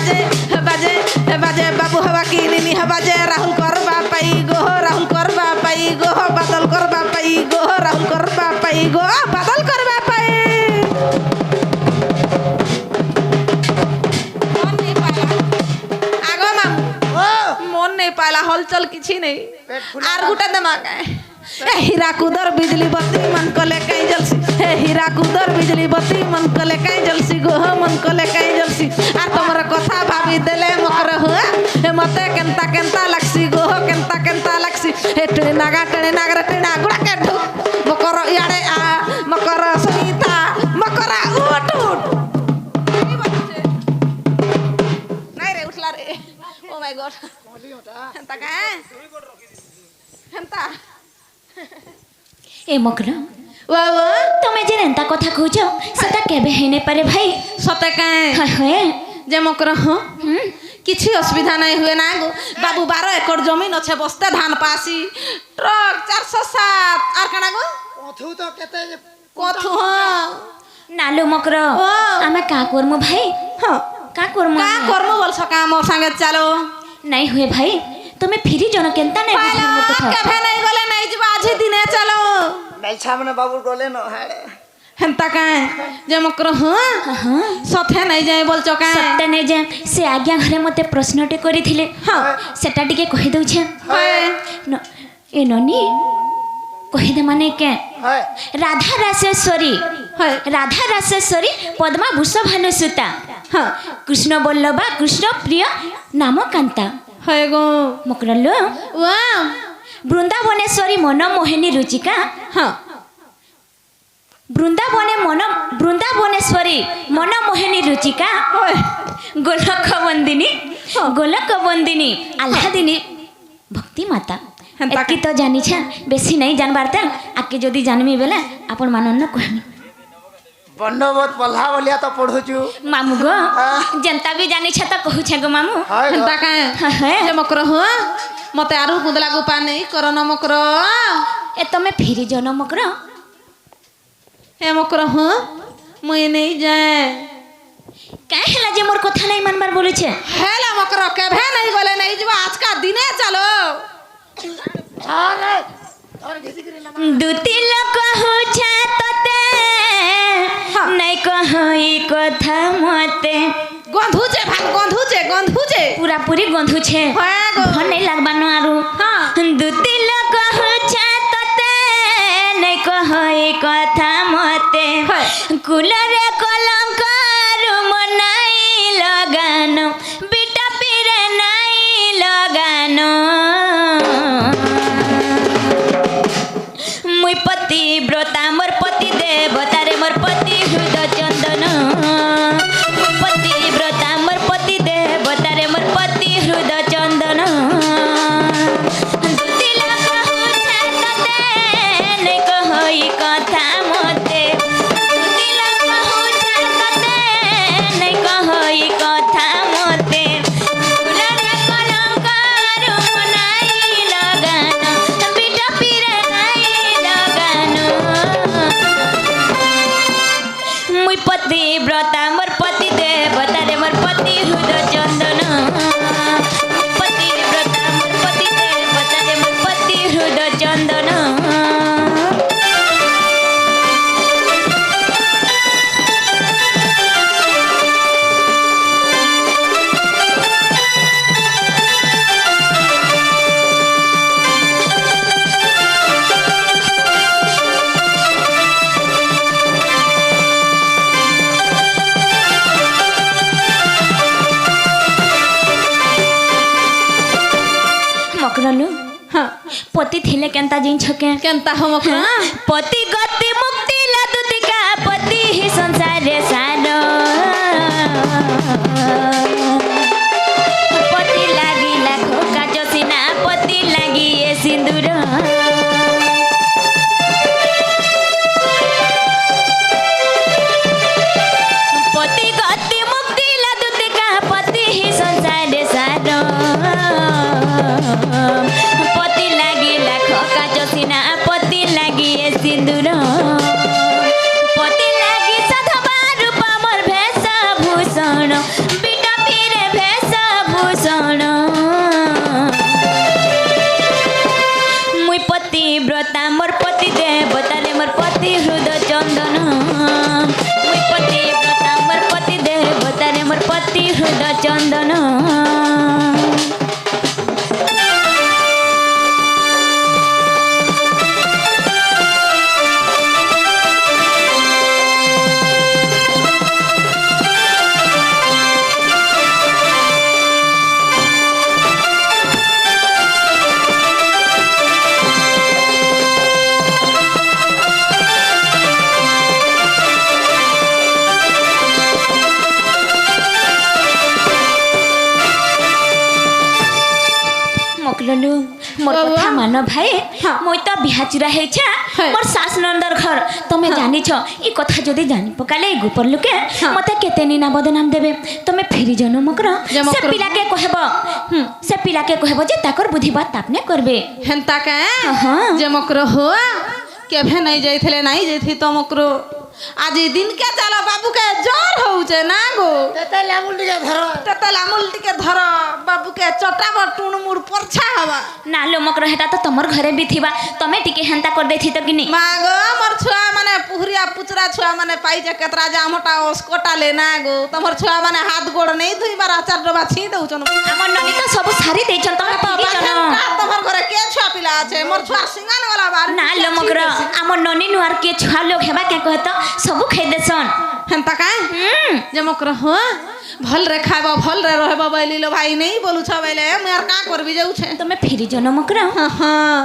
बाजे बाजे बाबू हवा की नीनी बाजे राहुल करबा पाई गो राहुल करबा पाई गो बादल करबा पाई गो राहुल करबा पाई गो बादल करबा पाई आगो मामू मन नहीं पाला हलचल किसी नहीं आर गुटा दिमाग है हीरा कुदर बिजली बत्ती मन कले कहीं जलसी हीरा कुदर बिजली बत्ती मन कले कहीं जलसी गो मन कले कहीं जलसी आर तुमरा कथा भाभी देले मकर हुआ मते केनता केनता लगसी गो केनता केनता लगसी टेणे नागर टेणा गुड़ा के ढु मकर याडे आ मकर सनीता मकरा उठ नहीं रे उठला रे ओ माय गॉड हेंता का हेंता ए मकरा तुम्हें जे एंता कथा कहूछ सेटा केबे हेने पारे भाई सते काए हाय जे मकरा हो किसी असुविधा नहीं हुए ना गो बाबू 12 एकड़ जमीन अच्छे बस्ते धान पासी ट्रक 407 आर कना गो कथु तो केते कथु हो नालो मकरा आमे का करमु भाई हां का करमु बोल सका मोर संगे चलो नहीं हुए भाई तुम्हें फिरी जन केनता नहीं केभे नहीं गले नहीं जब आज ही दिने चलो नहीं सामने बाबू गले न हाड़े हेंता काए जे मकर हां सथे नहीं जाए बोल चका सत्य नहीं जाए से आज्ञा घरे मते प्रश्नटे करिथिले हां सेटा टिके कहि दउ छे न ए ननी कहि दे माने के राधा रासेश्वरी पद्मा भूषभानुसुता हां कृष्ण बल्लभा कृष्ण प्रिय नाम कांता है गो मकरलो वाह वृंदावनेश्वरी मनमोहिनी रुचिका हां वृंदावनेश्वरी मनमोहिनी रुचिका गोलक बंदिनी आह्लादिनी भक्ति माता एति तो जानी छा बेसी नहीं जानबार त आके जदी जानमी बेला आपण मानन न कहमी बंडवत पल्हा बलिया तो पढुछु मामू गो जनता भी जानी छा त कहू छे गो मामू हेंता काए जे मकर हो मते आरु कुदला गो पा नहीं करन मकर ए तमे फिरी जन मकर हे मकर हो मुई नहीं जाए काहे हला जे मोर कथा नहीं मानबार बोले छे हेला मकर केभे नहीं गले नहीं जब आज का दिने चलो अरे और घिसी गिरी लमा दुती लोक हो छा तते नहीं कहई कथा मते गंधुचे भाग गंधुचे पूरा पूरी गंधुचे हां गो भन नहीं लागबानो आरु हां दुती लोक हो छा तते नहीं कहई कथा मते कुलरे कलंक रुम नहीं लगानो बिटा पीरे नहीं लगानो मुई पति व्रता मोर पति देवता रे मोर पति हृदय चंदन मुई पति व्रता मोर पति देवता रे मोर पति हृदय चंदन दुती लोक होछे तते नहीं कहई कथा मते दुती लोक होछे तते नहीं कहई कथा मते फुलरे कलंक रुम नहीं लगानो बिटा पीरे नहीं लगानो मुई पति व्रता मोर पति देवता रे मोर पति हृदय चंदन मुई पति व्रता मोर पति देवता रे मोर पति हृदय चंदन मकरलु हां पति थिले केनता जिन छके केनता हो मकर पति गति मुक्ति लादुतिका पति ही संसार रे सानो पति लागी लाखो काजो सिना पति लागी ए सिंदूर पति गति मुक्ति लादुतिका पति ही संसार रे सानो पति लागी लाखो काजो सिना पति लागी ए सिंदूर पति लागी साधवा रूप चंदन मकलनु मोर कथा मान भाई मुई तो बिहाचुरा है मोर सास नंदर घर तमे जानी छ ई कथा जदी जानी पकाले गोपर लोके मते केते निना बदनाम देबे तमे फेरी जनो मकर से पिला के कहबो जे ताकर बुद्धि बात तापने करबे हेंता के जे मकरो हो केभे नहीं जाइथले नहीं जाइथि तो मकरो आज दिन के चला बाबू के जोर होउचे ना गो तेते लामुल टिके धर बाबू के चटाब टुण मुड़ परछा हवा ना लो मकर हेटा तो तमर घरे भी थिबा तमे टिके हेंता कर देथि त किनी मागो मोर छुआ माने पुहरिया पुचरा छुआ माने पाई जे केतरा जामटा ओस्कोटा ले ना गो तमर छुआ माने हाथ गोड़ नहीं धुई बार आचार डबा छी दउचन हमर ननी तो सब सारी देचन तमे फिरी जन तमर घरे के छुआ पिला আছে मोर छुआ सिंगान वाला बार ना लो मकर हमर ननी नुआर के छुआ लोग हेबा के कहत सब खाइ देसन हेंता का जे मकर हो भल रे खाबा भल रे रहबा बैली लो भाई नहीं बोलू छ बैले मेर का करबी जाऊ छे तमे फिरी जन मकर हां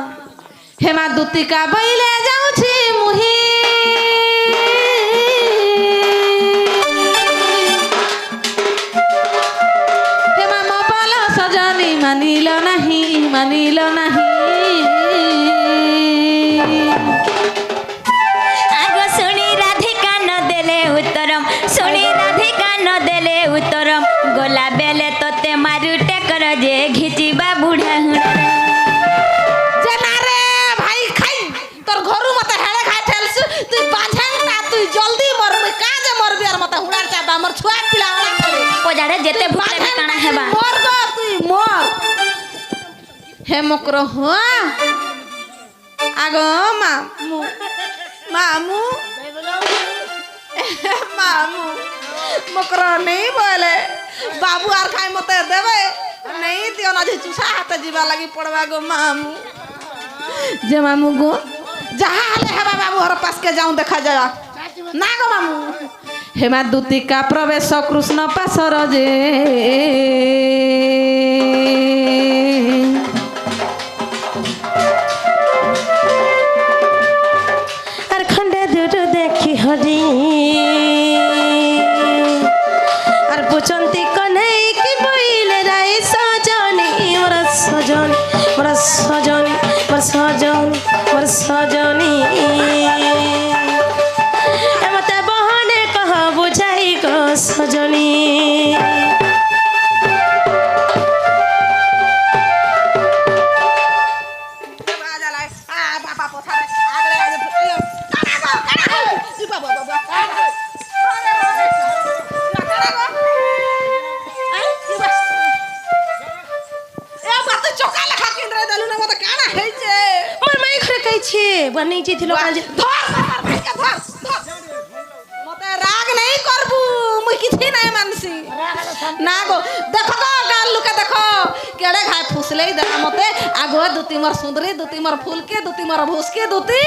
हेमा दुतिका बैले जाऊ छी मुही हेमा मोबाइल सजनी मानिलो नहीं आगो सुनी राधिका न देले उत्तरम सुनी राधिका न देले उत्तरम गोला बेले तोते मारू टेकर जे घिचिबा बुढ़ा हुड़ा जना रे भाई खाई तोर घरु मते हेळे खा ठेलस तू बाझंता तू जल्दी मर में का जे मर बियार मते हुडार चाबा हमर छुआ पिलावड़ा करे पोजाड़े जेते भूले में काना हेबा मर गो तू मर हे मकरो हो आगो मामू मामू मकरो नहीं बोले बाबू आर खाई मते देबे नहीं दियो ना जे चुसा हाथ जीवा लगी पड़वा गो मामू जे मामू गो जहाँ हले हेबा बाबू हर पास के जाऊं देखा जाया ना गो मामू हेमा दूतिका प्रवेश कृष्ण पासर जे আর খন্ডে দুটো দেখি হরি আর পুচন্তি কনেই কি বইলে রাই সজনি মোর সজনি মোর সজনি মোর সজনি মোর সজনি এমতে বহনে কহ বুঝাই গো সজনি बनी थी मते राग नहीं करबू मुई किछि नहीं मानसी ना गो देखो गो गाल लुके देखो केड़े खाए फुसले दे मते आगो दुती मोर सुंदरी दुती मोर फूल के दुती मोर भूस के दुती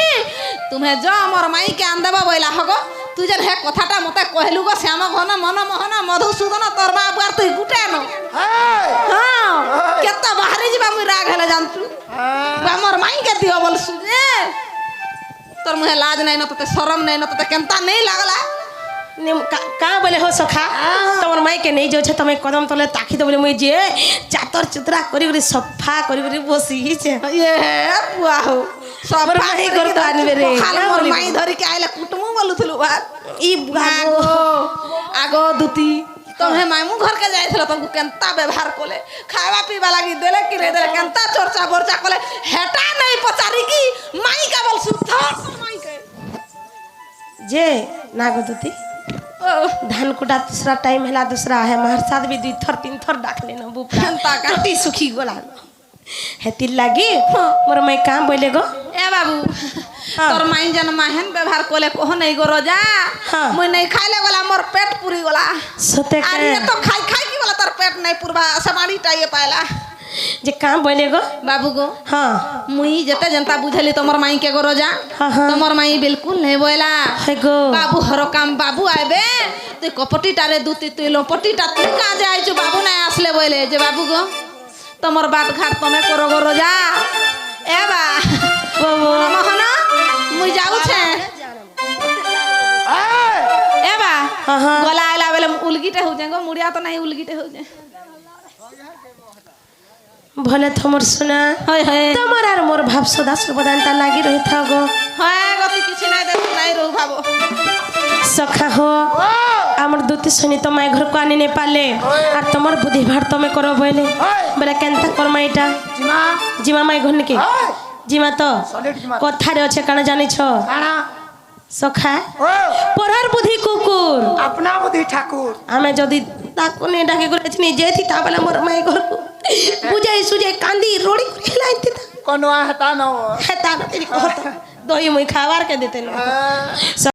तुम्हें जो मोर माई के आंदेबा बोइला हगो तू जन हे कथाटा मते कहलु गो श्याम घन मन मोहन मधुसूदन तोर बाबू आर तू गुटे न हां केता बाहरी जीवा मुई राग हेले जानतु हमर माई के दियो बोलसु ए तोर मुहे लाज नहीं न तते शरम नहीं न तते केनता नहीं लागला का बोले हो सखा तमर माई के नहीं जो छे तमे कदम तले ताकी तो बोले मुई जे चातर चित्रा करी करी सफा करी करी बसी छे ये पुआ हो सब माई कर तो आनी रे खाली मोर माई धरी के आइले कुटमु बोलुथलु बात ई आगो दुती तमे मामू घर के जाइथलो तुमको केनता व्यवहार कोले खावा पीवा लागी देले कि रे देले केनता चर्चा बोरचा कोले हेटा नहीं पचारी की माई का बोल सुथर माई के जे नागो दुती धान कुटा दूसरा टाइम हैला दूसरा है मार साथ भी 2 थर 3 थर डाक लेना बुपा टटी सुखी गोला हेति लागी मोर मैं काम बोले गो ए बाबू हाँ। तोर माई जन माहन व्यवहार कोले कहो नहीं गो रोजा हाँ। मुई नहीं खाइले वाला मोर पेट पूरी गोला सते अरे ये तो खाई खाई की वाला तोर पेट नहीं पूरबा समाड़ी टाइए पाएला जे काम बोले गो बाबू गो हाँ मुई जते जनता बुझली तोमर माई के गो रोजा हाँ, हाँ। तोमर माई बिल्कुल नहीं बोला है गो बाबू हरो काम बाबू आइबे तु कपटी टारे दूती तु लोपटी टा तु का जाय छु बाबू नहीं आसले बोले जे बाबू गो तोमर बात घाट तमे करो गो रोजा ए बा वो मोहन मुई जाऊ छे ए बा हाँ, हाँ। गला आइला बेले उलगीटे हो जाएगो मुड़िया तो नहीं उलगीटे हो जाए भले तुमर सुना होय होय তোমার আর মোর ভাব সদা সর্বদান্তা লাগি রহি থাকো হয় গতি কিছু নাই দেখ নাই রো ভাবো সখা হো আমার দুতি শুনি তোমায় ঘরକୁ আনি নে পালে আর তোমার বুদ্ধি ভার তুমি করো বলে বলে কেনতা করমা এটা জিমা জিমা মাই ঘর নাকি জিমা তো সলিড জিমা কথারে আছে কানা জানিছ কানা সখা ও পড়ার বুদ্ধি কুকুর अपना बुद्धि ठाकुर আমি যদি তাকু নে ডাকে করেছি নি যেতি তা বলে মোর মাই ঘরକୁ বুঝাই সুজাই কান্দি রোড়ি করে খেলাইতে कोनो आहता न हो হেতা না তেরি কথা দই মুই খাবার কে দিতে না